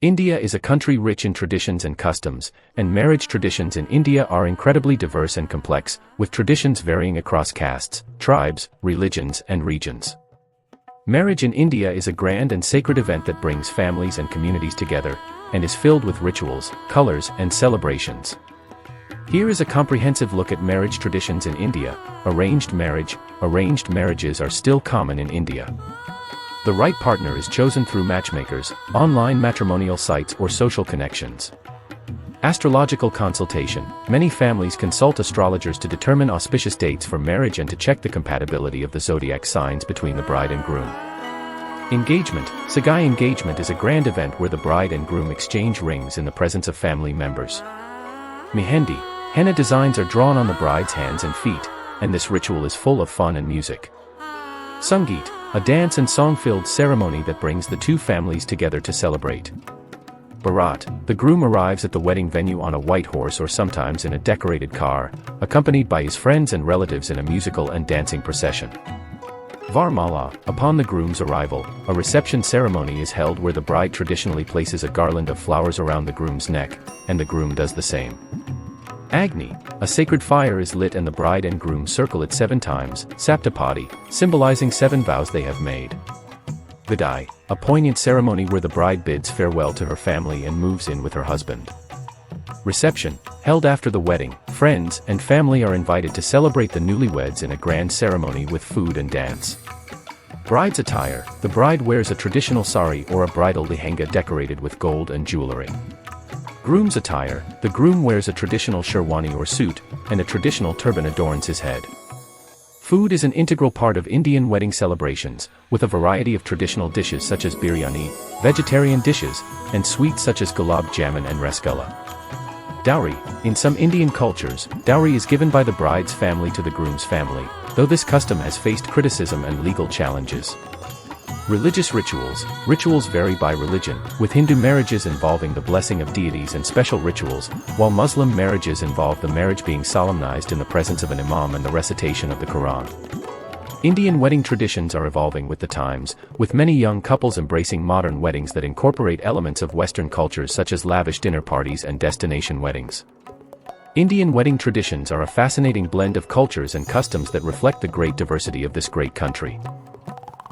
India is a country rich in traditions and customs, and marriage traditions in India are incredibly diverse and complex, with traditions varying across castes, tribes, religions, and regions. Marriage in India is a grand and sacred event that brings families and communities together, and is filled with rituals, colors, and celebrations. Here is a comprehensive look at marriage traditions in India. Arranged marriage. Arranged marriages are still common in India. The right partner is chosen through matchmakers, online matrimonial sites, or social connections. Astrological consultation. Many families consult astrologers to determine auspicious dates for marriage and to check the compatibility of the zodiac signs between the bride and groom. Engagement. Sagai engagement is a grand event where the bride and groom exchange rings in the presence of family members. Mehndi. Henna designs are drawn on the bride's hands and feet, and this ritual is full of fun and music. Sangeet. A dance and song-filled ceremony that brings the two families together to celebrate. Barat. The groom arrives at the wedding venue on a white horse or sometimes in a decorated car, accompanied by his friends and relatives in a musical and dancing procession. Varmala. Upon the groom's arrival, a reception ceremony is held where the bride traditionally places a garland of flowers around the groom's neck, and the groom does the same. Agni. A sacred fire is lit and the bride and groom circle it 7 times, Saptapadi, symbolizing 7 vows they have made. Vidai. A poignant ceremony where the bride bids farewell to her family and moves in with her husband. Reception. Held after the wedding, friends and family are invited to celebrate the newlyweds in a grand ceremony with food and dance. Bride's attire. The bride wears a traditional sari or a bridal lehenga decorated with gold and jewelry. Groom's attire. The groom wears a traditional sherwani or suit, and a traditional turban adorns his head. Food is an integral part of Indian wedding celebrations, with a variety of traditional dishes such as biryani, vegetarian dishes, and sweets such as gulab jamun and rasgulla. Dowry. In some Indian cultures, dowry is given by the bride's family to the groom's family, though this custom has faced criticism and legal challenges. Religious rituals. Rituals vary by religion, with Hindu marriages involving the blessing of deities and special rituals, while Muslim marriages involve the marriage being solemnized in the presence of an imam and the recitation of the Quran. Indian wedding traditions are evolving with the times, with many young couples embracing modern weddings that incorporate elements of Western cultures such as lavish dinner parties and destination weddings. Indian wedding traditions are a fascinating blend of cultures and customs that reflect the great diversity of this great country.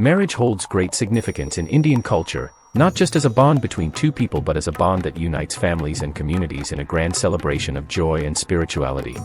Marriage holds great significance in Indian culture, not just as a bond between two people but as a bond that unites families and communities in a grand celebration of joy and spirituality.